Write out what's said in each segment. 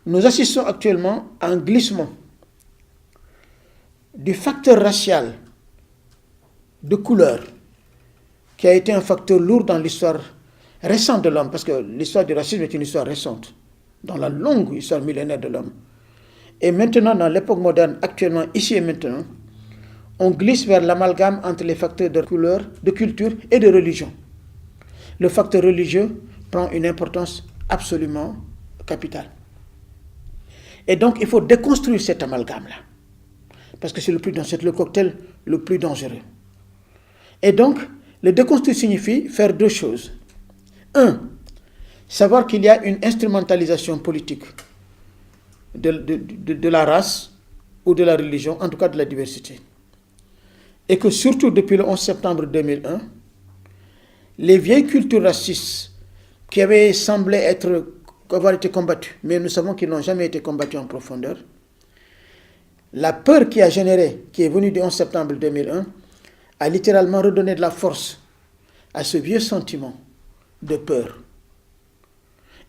nous assistons actuellement à un glissement du facteur racial de couleur, qui a été un facteur lourd dans l'histoire récente de l'homme, parce que l'histoire du racisme est une histoire récente, dans la longue histoire millénaire de l'homme. Et maintenant, dans l'époque moderne, actuellement, ici et maintenant, on glisse vers l'amalgame entre les facteurs de couleur, de culture et de religion. Le facteur religieux prend une importance absolument capitale. Et donc, il faut déconstruire cet amalgame-là, parce que c'est le cocktail le plus dangereux. Et donc, le déconstruire signifie faire deux choses. Un, savoir qu'il y a une instrumentalisation politique de la race ou de la religion, en tout cas de la diversité. Et que surtout depuis le 11 septembre 2001, les vieilles cultures racistes qui avaient semblé avoir été combattues, mais nous savons qu'ils n'ont jamais été combattues en profondeur, la peur qui est venue du 11 septembre 2001, a littéralement redonné de la force à ce vieux sentiment de peur.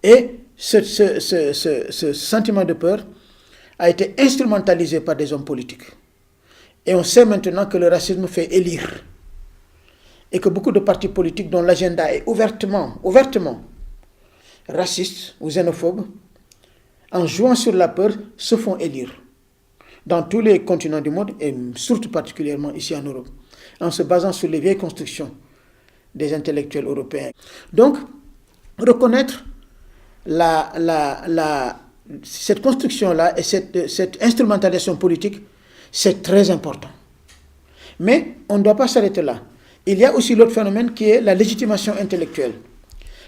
Et ce sentiment de peur a été instrumentalisé par des hommes politiques. Et on sait maintenant que le racisme fait élire. Et que beaucoup de partis politiques dont l'agenda est ouvertement raciste ou xénophobe, en jouant sur la peur, se font élire. Dans tous les continents du monde, et surtout particulièrement ici en Europe, en se basant sur les vieilles constructions des intellectuels européens. Donc, reconnaître cette construction-là et cette instrumentalisation politique, c'est très important. Mais on ne doit pas s'arrêter là. Il y a aussi l'autre phénomène qui est la légitimation intellectuelle.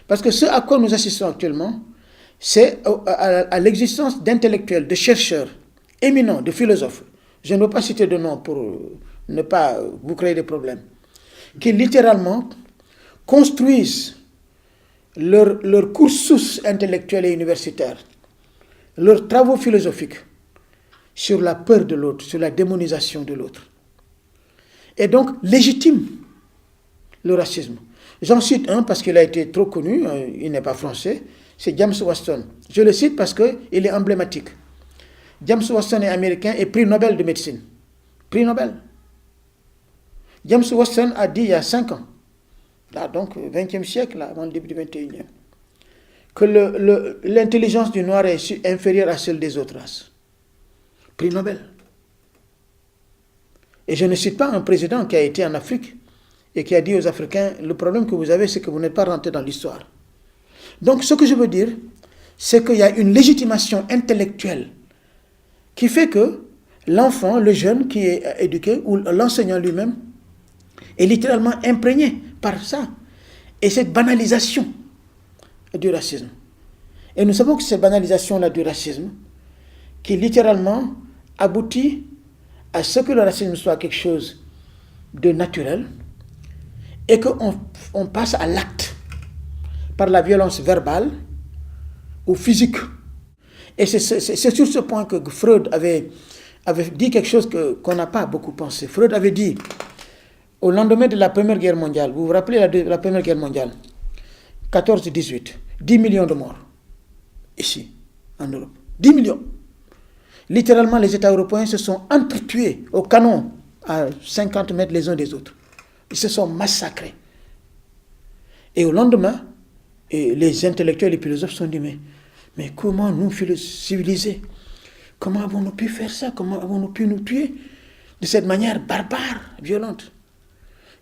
Parce que ce à quoi nous assistons actuellement, c'est à l'existence d'intellectuels, de chercheurs éminents, de philosophes. Je ne veux pas citer de nom pour ne pas vous créer des problèmes. Qui littéralement construisent leur cursus intellectuel et universitaire, leurs travaux philosophiques sur la peur de l'autre, sur la démonisation de l'autre. Et donc légitime le racisme. J'en cite un parce qu'il a été trop connu, il n'est pas français, c'est James Watson. Je le cite parce qu'il est emblématique. James Watson est américain et prix Nobel de médecine. Prix Nobel. James Watson a dit il y a 5 ans, là donc 20e siècle, là, avant le début du 21e, que l'intelligence du noir est inférieure à celle des autres races. Prix Nobel. Et je ne cite pas un président qui a été en Afrique et qui a dit aux Africains, le problème que vous avez, c'est que vous n'êtes pas rentré dans l'histoire. Donc ce que je veux dire, c'est qu'il y a une légitimation intellectuelle qui fait que l'enfant, le jeune qui est éduqué, ou l'enseignant lui-même, est littéralement imprégné par ça. Et cette banalisation du racisme. Et nous savons que cette banalisation-là du racisme, qui littéralement aboutit à ce que le racisme soit quelque chose de naturel, et qu'on passe à l'acte par la violence verbale ou physique. Et c'est sur ce point que Freud avait dit quelque chose qu'on n'a pas beaucoup pensé. Freud avait dit, au lendemain de la Première Guerre mondiale, vous vous rappelez la Première Guerre mondiale, 14-18, 10 millions de morts, ici, en Europe. 10 millions. Littéralement, les États européens se sont entretués au canon à 50 mètres les uns des autres. Ils se sont massacrés. Et au lendemain, les intellectuels et les philosophes se sont dit, mais comment nous, civilisés, comment avons-nous pu faire ça? Comment avons-nous pu nous tuer de cette manière barbare, violente?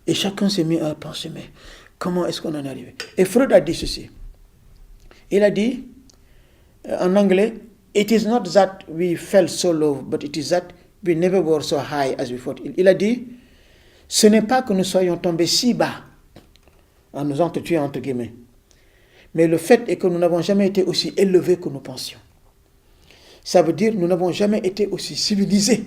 Et chacun s'est mis à penser, mais comment est-ce qu'on en est arrivé? Et Freud a dit ceci. Il a dit, en anglais, it is not that we fell so low, but it is that we never were so high as we thought. Il a dit, ce n'est pas que nous soyons tombés si bas en nous entretuant, entre guillemets, mais le fait est que nous n'avons jamais été aussi élevés que nous pensions. Ça veut dire que nous n'avons jamais été aussi civilisés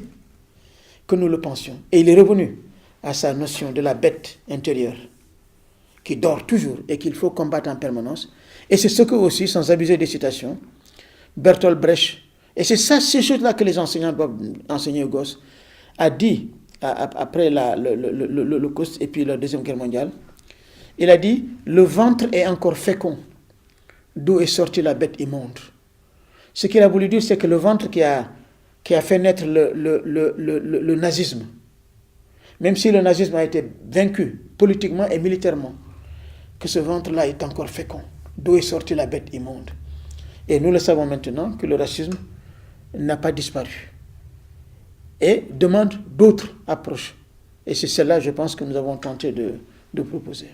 que nous le pensions. Et il est revenu à sa notion de la bête intérieure, qui dort toujours et qu'il faut combattre en permanence. Et c'est ce que aussi, sans abuser des citations, Bertolt Brecht, et c'est ça, ces choses-là que les enseignants doivent enseigner aux gosses, a dit après l'Holocauste et puis la Deuxième Guerre mondiale, il a dit, le ventre est encore fécond, d'où est sortie la bête immonde. Ce qu'il a voulu dire, c'est que le ventre qui a fait naître le nazisme, même si le nazisme a été vaincu politiquement et militairement, que ce ventre-là est encore fécond, d'où est sortie la bête immonde. Et nous le savons maintenant que le racisme n'a pas disparu et demande d'autres approches. Et c'est celle-là, je pense, que nous avons tenté de proposer.